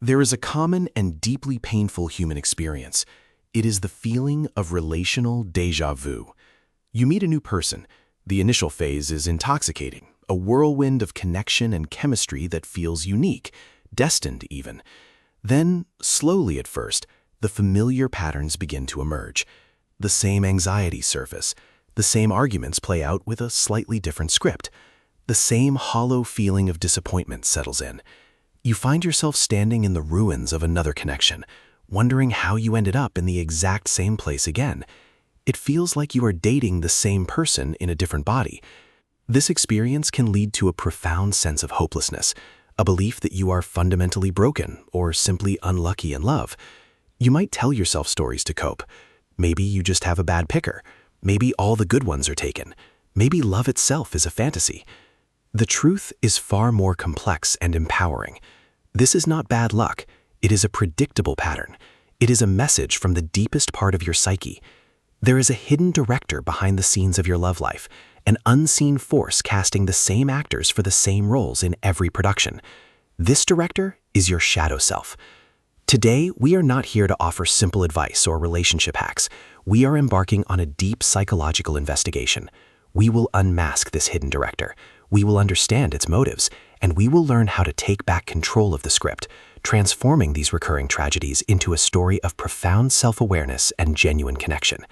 There is a common and deeply painful human experience. It is the feeling of relational déjà vu. You meet a new person. The initial phase is intoxicating, a whirlwind of connection and chemistry that feels unique, destined even. Then, slowly at first, the familiar patterns begin to emerge. The same anxieties surface. The same arguments play out with a slightly different script. The same hollow feeling of disappointment settles in. You find yourself standing in the ruins of another connection, wondering how you ended up in the exact same place again. It feels like you are dating the same person in a different body. This experience can lead to a profound sense of hopelessness, a belief that you are fundamentally broken or simply unlucky in love. You might tell yourself stories to cope. Maybe you just have a bad picker. Maybe all the good ones are taken. Maybe love itself is a fantasy. The truth is far more complex and empowering. This is not bad luck. It is a predictable pattern. It is a message from the deepest part of your psyche. There is a hidden director behind the scenes of your love life, an unseen force casting the same actors for the same roles in every production. This director is your shadow self. Today, we are not here to offer simple advice or relationship hacks. We are embarking on a deep psychological investigation. We will unmask this hidden director. We will understand its motives, and we will learn how to take back control of the script, transforming these recurring tragedies into a story of profound self-awareness and genuine connection.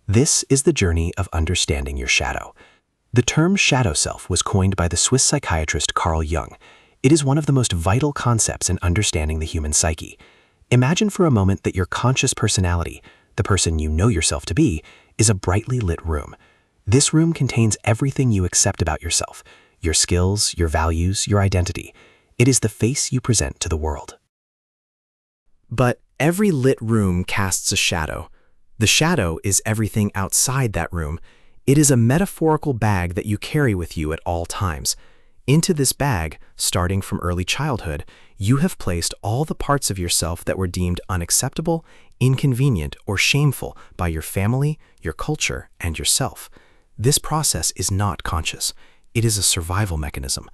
This is the journey of understanding your shadow. The term shadow self was coined by the Swiss psychiatrist Carl Jung. It is one of the most vital concepts in understanding the human psyche. Imagine for a moment that your conscious personality, the person you know yourself to be, is a brightly lit room. This room contains everything you accept about yourself, your skills, your values, your identity. It is the face you present to the world. But every lit room casts a shadow. The shadow is everything outside that room. It is a metaphorical bag that you carry with you at all times. Into this bag, starting from early childhood, you have placed all the parts of yourself that were deemed unacceptable, inconvenient, or shameful by your family, your culture, and yourself. This process is not conscious. It is a survival mechanism.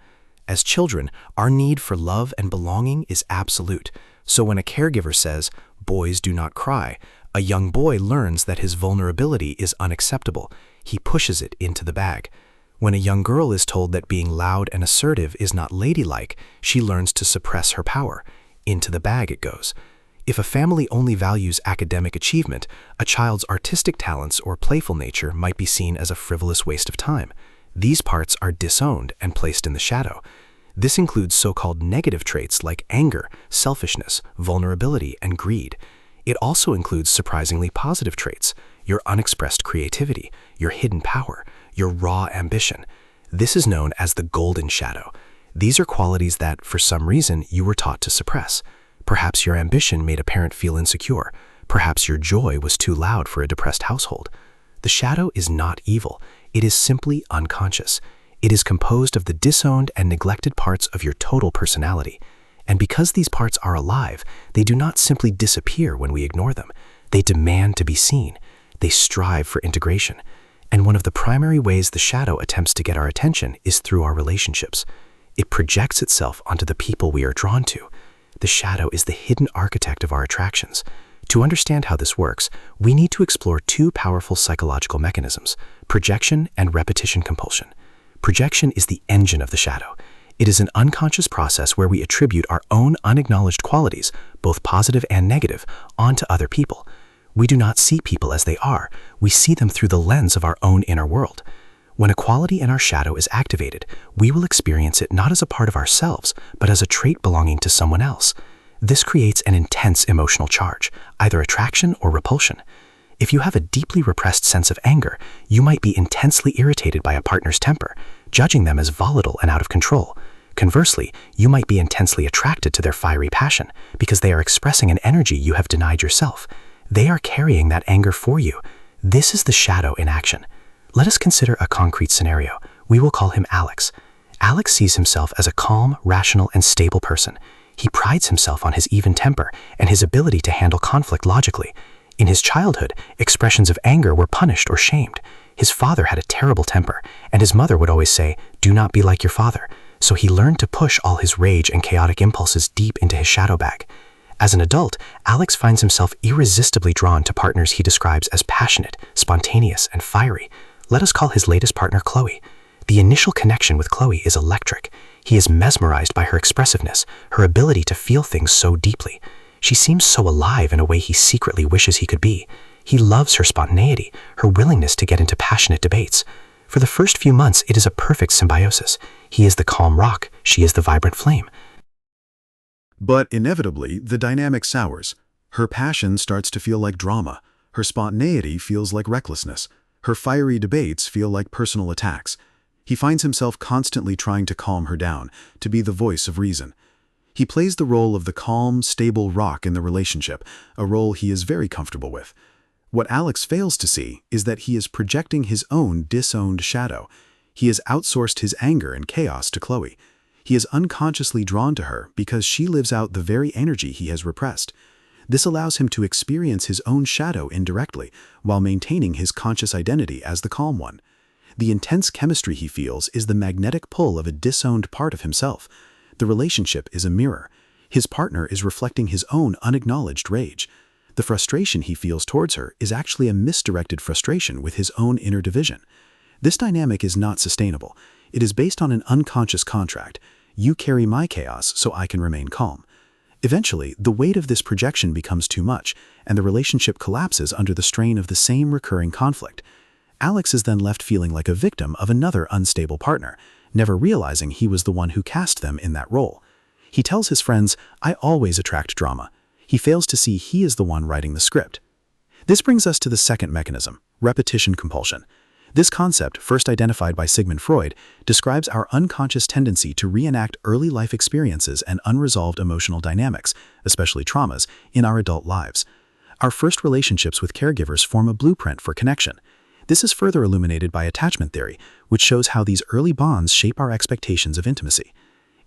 As children, our need for love and belonging is absolute. So when a caregiver says, "Boys do not cry," a young boy learns that his vulnerability is unacceptable. He pushes it into the bag. When a young girl is told that being loud and assertive is not ladylike, she learns to suppress her power. Into the bag it goes. If a family only values academic achievement, a child's artistic talents or playful nature might be seen as a frivolous waste of time. These parts are disowned and placed in the shadow. This includes so-called negative traits like anger, selfishness, vulnerability, and greed. It also includes surprisingly positive traits, your unexpressed creativity, your hidden power, your raw ambition. This is known as the golden shadow. These are qualities that, for some reason, you were taught to suppress. Perhaps your ambition made a parent feel insecure. Perhaps your joy was too loud for a depressed household. The shadow is not evil. It is simply unconscious. It is composed of the disowned and neglected parts of your total personality. And because these parts are alive, they do not simply disappear when we ignore them. They demand to be seen. They strive for integration. And one of the primary ways the shadow attempts to get our attention is through our relationships. It projects itself onto the people we are drawn to. The shadow is the hidden architect of our attractions. To understand how this works, we need to explore two powerful psychological mechanisms: projection and repetition compulsion. Projection is the engine of the shadow. It is an unconscious process where we attribute our own unacknowledged qualities, both positive and negative, onto other people. We do not see people as they are. We see them through the lens of our own inner world. When a quality in our shadow is activated, we will experience it not as a part of ourselves, but as a trait belonging to someone else. This creates an intense emotional charge, either attraction or repulsion. If you have a deeply repressed sense of anger, you might be intensely irritated by a partner's temper, judging them as volatile and out of control. Conversely, you might be intensely attracted to their fiery passion because they are expressing an energy you have denied yourself. They are carrying that anger for you. This is the shadow in action. Let us consider a concrete scenario. We will call him Alex. Alex sees himself as a calm, rational, and stable person. He prides himself on his even temper and his ability to handle conflict logically. In his childhood, expressions of anger were punished or shamed. His father had a terrible temper, and his mother would always say, "Do not be like your father." so he learned to push all his rage and chaotic impulses deep into his shadow bag. As an adult, Alex finds himself irresistibly drawn to partners he describes as passionate, spontaneous, and fiery. Let us call his latest partner Chloe. The initial connection with Chloe is electric. He is mesmerized by her expressiveness, her ability to feel things so deeply. She seems so alive in a way he secretly wishes he could be. He loves her spontaneity, her willingness to get into passionate debates. For the first few months, it is a perfect symbiosis. He is the calm rock, she is the vibrant flame. But inevitably, the dynamic sours. Her passion starts to feel like drama. Her spontaneity feels like recklessness. Her fiery debates feel like personal attacks. He finds himself constantly trying to calm her down, to be the voice of reason. He plays the role of the calm, stable rock in the relationship, a role he is very comfortable with. What Alex fails to see is that he is projecting his own disowned shadow. He has outsourced his anger and chaos to Chloe. He is unconsciously drawn to her because she lives out the very energy he has repressed. This allows him to experience his own shadow indirectly, while maintaining his conscious identity as the calm one. The intense chemistry he feels is the magnetic pull of a disowned part of himself. The relationship is a mirror. His partner is reflecting his own unacknowledged rage. The frustration he feels towards her is actually a misdirected frustration with his own inner division. This dynamic is not sustainable. It is based on an unconscious contract. You carry my chaos so I can remain calm. Eventually, the weight of this projection becomes too much, and the relationship collapses under the strain of the same recurring conflict. Alex is then left feeling like a victim of another unstable partner, never realizing he was the one who cast them in that role. He tells his friends, "I always attract drama." He fails to see he is the one writing the script. This brings us to the second mechanism, repetition compulsion. This concept, first identified by Sigmund Freud, describes our unconscious tendency to reenact early life experiences and unresolved emotional dynamics, especially traumas, in our adult lives. Our first relationships with caregivers form a blueprint for connection. This is further illuminated by attachment theory, which shows how these early bonds shape our expectations of intimacy.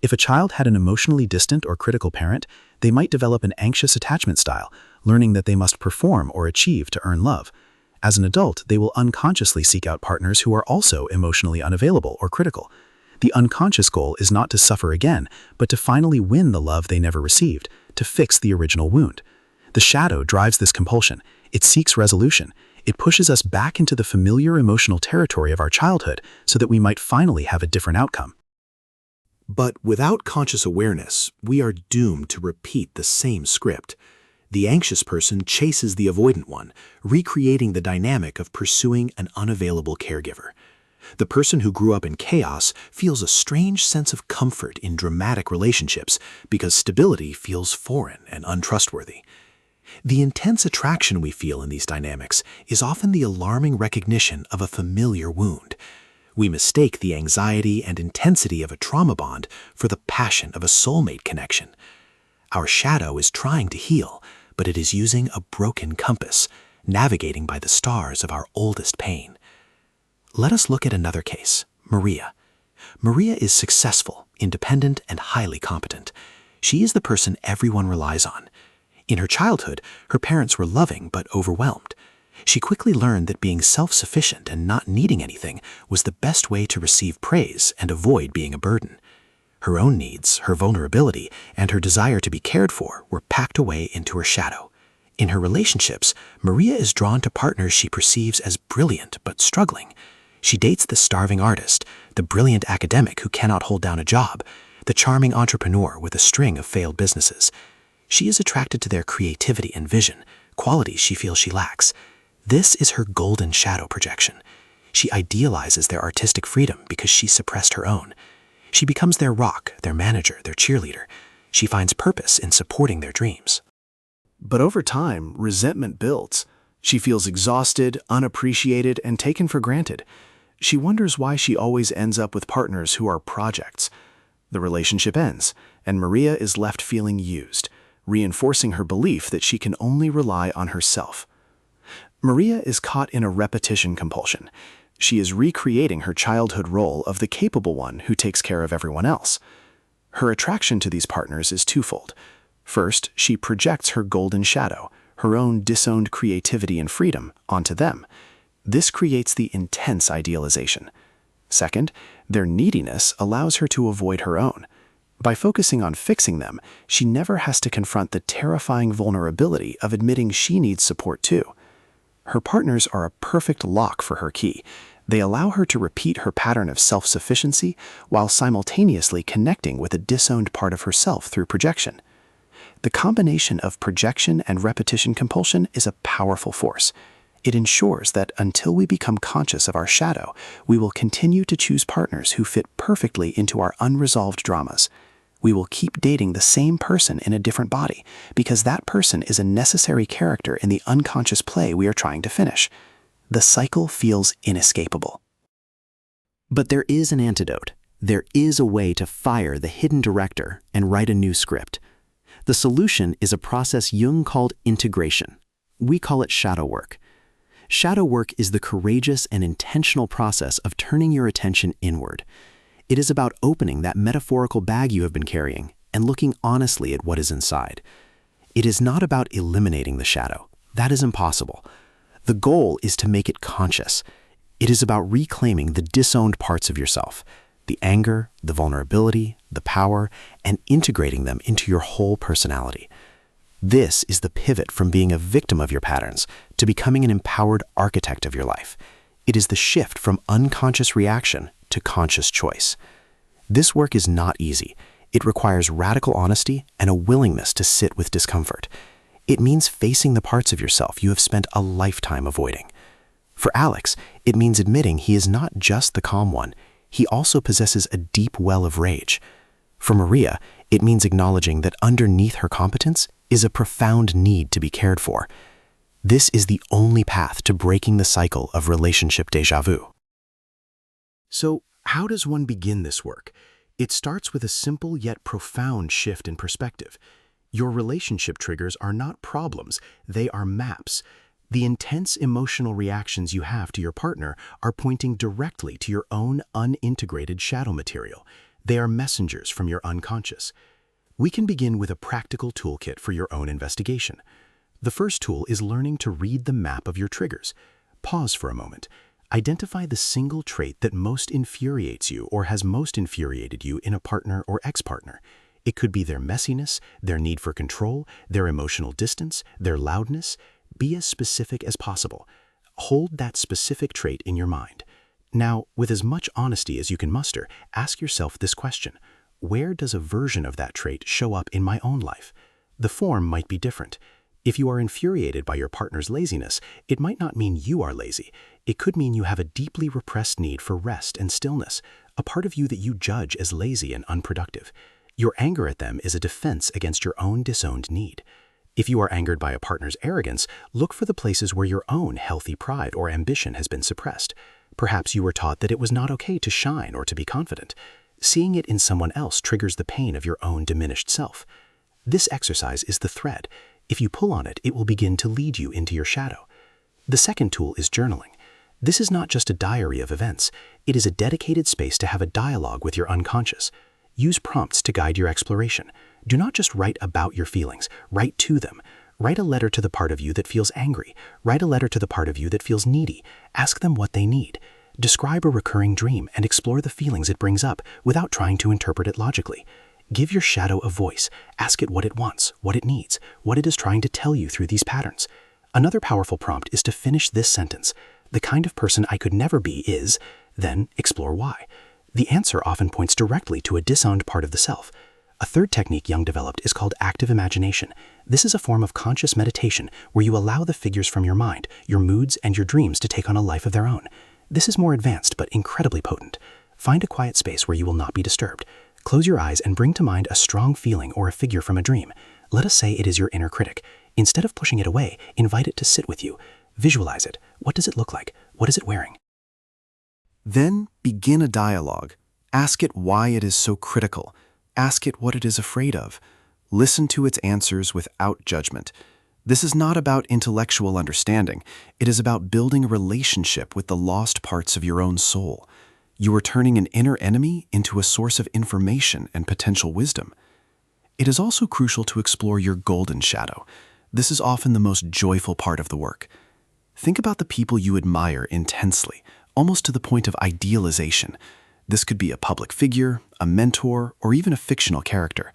If a child had an emotionally distant or critical parent, they might develop an anxious attachment style, learning that they must perform or achieve to earn love. As an adult, they will unconsciously seek out partners who are also emotionally unavailable or critical. The unconscious goal is not to suffer again, but to finally win the love they never received, to fix the original wound. The shadow drives this compulsion. It seeks resolution. It pushes us back into the familiar emotional territory of our childhood so that we might finally have a different outcome. But without conscious awareness, we are doomed to repeat the same script. The anxious person chases the avoidant one, recreating the dynamic of pursuing an unavailable caregiver. The person who grew up in chaos feels a strange sense of comfort in dramatic relationships because stability feels foreign and untrustworthy. The intense attraction we feel in these dynamics is often the alarming recognition of a familiar wound. We mistake the anxiety and intensity of a trauma bond for the passion of a soulmate connection. Our shadow is trying to heal, but it is using a broken compass, navigating by the stars of our oldest pain. Let us look at another case, Maria. Maria is successful, independent, and highly competent. She is the person everyone relies on. In her childhood, her parents were loving but overwhelmed. She quickly learned that being self-sufficient and not needing anything was the best way to receive praise and avoid being a burden. Her own needs, her vulnerability, and her desire to be cared for were packed away into her shadow. In her relationships, Maria is drawn to partners she perceives as brilliant but struggling. She dates the starving artist, the brilliant academic who cannot hold down a job, the charming entrepreneur with a string of failed businesses. She is attracted to their creativity and vision, qualities she feels she lacks. This is her golden shadow projection. She idealizes their artistic freedom because she suppressed her own. She becomes their rock, their manager, their cheerleader. She finds purpose in supporting their dreams. But over time, resentment builds. She feels exhausted, unappreciated, and taken for granted. She wonders why she always ends up with partners who are projects. The relationship ends, and Maria is left feeling used, reinforcing her belief that she can only rely on herself. Maria is caught in a repetition compulsion. She is recreating her childhood role of the capable one who takes care of everyone else. Her attraction to these partners is twofold. First, she projects her golden shadow, her own disowned creativity and freedom, onto them. This creates the intense idealization. Second, their neediness allows her to avoid her own. By focusing on fixing them, she never has to confront the terrifying vulnerability of admitting she needs support too. Her partners are a perfect lock for her key. They allow her to repeat her pattern of self-sufficiency while simultaneously connecting with a disowned part of herself through projection. The combination of projection and repetition compulsion is a powerful force. It ensures that until we become conscious of our shadow, we will continue to choose partners who fit perfectly into our unresolved dramas. We will keep dating the same person in a different body because that person is a necessary character in the unconscious play we are trying to finish. The cycle feels inescapable. But there is an antidote. There is a way to fire the hidden director and write a new script. The solution is a process Jung called integration. We call it shadow work. Shadow work is the courageous and intentional process of turning your attention inward. It is about opening that metaphorical bag you have been carrying and looking honestly at what is inside. It is not about eliminating the shadow. That is impossible. The goal is to make it conscious. It is about reclaiming the disowned parts of yourself, the anger, the vulnerability, the power, and integrating them into your whole personality. This is the pivot from being a victim of your patterns to becoming an empowered architect of your life. It is the shift from unconscious reaction to conscious choice. This work is not easy. It requires radical honesty and a willingness to sit with discomfort. It means facing the parts of yourself you have spent a lifetime avoiding. For Alex, it means admitting he is not just the calm one. He also possesses a deep well of rage. For Maria, it means acknowledging that underneath her competence is a profound need to be cared for. This is the only path to breaking the cycle of relationship déjà vu. So, how does one begin this work? It starts with a simple yet profound shift in perspective. Your relationship triggers are not problems, they are maps. The intense emotional reactions you have to your partner are pointing directly to your own unintegrated shadow material. They are messengers from your unconscious. We can begin with a practical toolkit for your own investigation. The first tool is learning to read the map of your triggers. Pause for a moment. Identify the single trait that most infuriates you or has most infuriated you in a partner or ex-partner. It could be their messiness, their need for control, their emotional distance, their loudness. Be as specific as possible. Hold that specific trait in your mind. Now, with as much honesty as you can muster, ask yourself this question. Where does a version of that trait show up in my own life? The form might be different. If you are infuriated by your partner's laziness, it might not mean you are lazy. It could mean you have a deeply repressed need for rest and stillness, a part of you that you judge as lazy and unproductive. Your anger at them is a defense against your own disowned need. If you are angered by a partner's arrogance, look for the places where your own healthy pride or ambition has been suppressed. Perhaps you were taught that it was not okay to shine or to be confident. Seeing it in someone else triggers the pain of your own diminished self. This exercise is the thread. If you pull on it, it will begin to lead you into your shadow. The second tool is journaling. This is not just a diary of events. It is a dedicated space to have a dialogue with your unconscious. Use prompts to guide your exploration. Do not just write about your feelings, write to them. Write a letter to the part of you that feels angry. Write a letter to the part of you that feels needy. Ask them what they need. Describe a recurring dream and explore the feelings it brings up without trying to interpret it logically. Give your shadow a voice. Ask it what it wants, what it needs, what it is trying to tell you through these patterns. Another powerful prompt is to finish this sentence. The kind of person I could never be is, then explore why. The answer often points directly to a disowned part of the self. A third technique Jung developed is called active imagination. This is a form of conscious meditation where you allow the figures from your mind, your moods, and your dreams to take on a life of their own. This is more advanced but incredibly potent. Find a quiet space where you will not be disturbed. Close your eyes and bring to mind a strong feeling or a figure from a dream. Let us say it is your inner critic. Instead of pushing it away, invite it to sit with you. Visualize it. What does it look like? What is it wearing? Then begin a dialogue. Ask it why it is so critical. Ask it what it is afraid of. Listen to its answers without judgment. This is not about intellectual understanding. It is about building a relationship with the lost parts of your own soul. You are turning an inner enemy into a source of information and potential wisdom. It is also crucial to explore your golden shadow. This is often the most joyful part of the work. Think about the people you admire intensely, almost to the point of idealization. This could be a public figure, a mentor, or even a fictional character.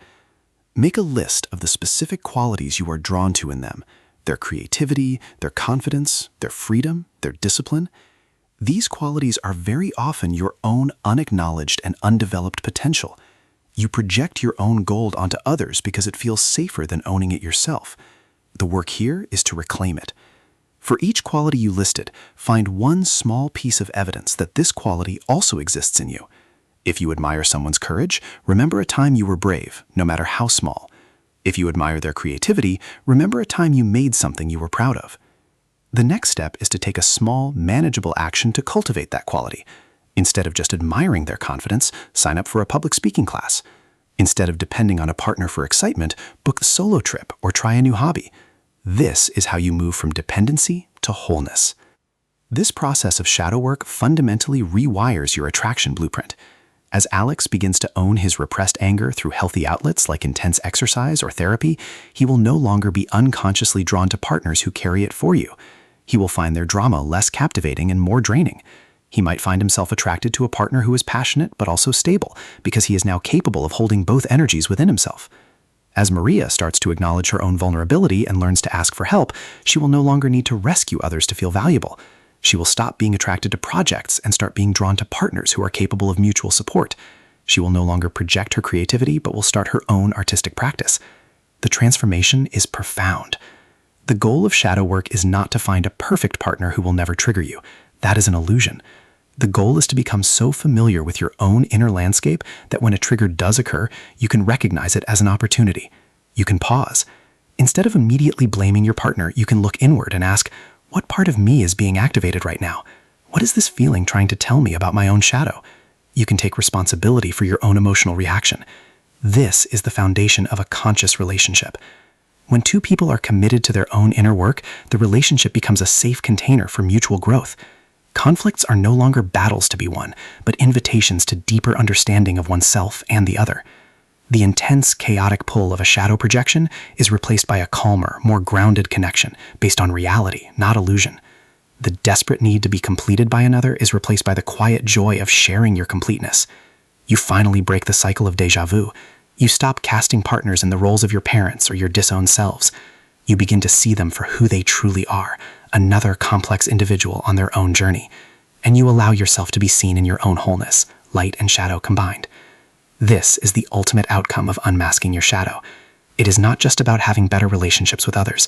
Make a list of the specific qualities you are drawn to in them: their creativity, their confidence, their freedom, their discipline. These qualities are very often your own unacknowledged and undeveloped potential. You project your own gold onto others because it feels safer than owning it yourself. The work here is to reclaim it. For each quality you listed, find one small piece of evidence that this quality also exists in you. If you admire someone's courage, remember a time you were brave, no matter how small. If you admire their creativity, remember a time you made something you were proud of. The next step is to take a small, manageable action to cultivate that quality. Instead of just admiring their confidence, sign up for a public speaking class. Instead of depending on a partner for excitement, book a solo trip or try a new hobby. This is how you move from dependency to wholeness. This process of shadow work fundamentally rewires your attraction blueprint. As Alex begins to own his repressed anger through healthy outlets like intense exercise or therapy, he will no longer be unconsciously drawn to partners who carry it for you. He will find their drama less captivating and more draining. He might find himself attracted to a partner who is passionate but also stable, because he is now capable of holding both energies within himself. As Maria starts to acknowledge her own vulnerability and learns to ask for help, she will no longer need to rescue others to feel valuable. She will stop being attracted to projects and start being drawn to partners who are capable of mutual support. She will no longer project her creativity but will start her own artistic practice. The transformation is profound. The goal of shadow work is not to find a perfect partner who will never trigger you. That is an illusion. The goal is to become so familiar with your own inner landscape that when a trigger does occur, you can recognize it as an opportunity. You can pause. Instead of immediately blaming your partner, you can look inward and ask, what part of me is being activated right now? What is this feeling trying to tell me about my own shadow? You can take responsibility for your own emotional reaction. This is the foundation of a conscious relationship. When two people are committed to their own inner work, the relationship becomes a safe container for mutual growth. Conflicts are no longer battles to be won, but invitations to deeper understanding of oneself and the other. The intense, chaotic pull of a shadow projection is replaced by a calmer, more grounded connection based on reality, not illusion. The desperate need to be completed by another is replaced by the quiet joy of sharing your completeness. You finally break the cycle of déjà vu. You stop casting partners in the roles of your parents or your disowned selves. You begin to see them for who they truly are, another complex individual on their own journey. And you allow yourself to be seen in your own wholeness, light and shadow combined. This is the ultimate outcome of unmasking your shadow. It is not just about having better relationships with others.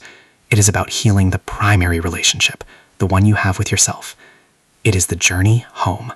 It is about healing the primary relationship, the one you have with yourself. It is the journey home.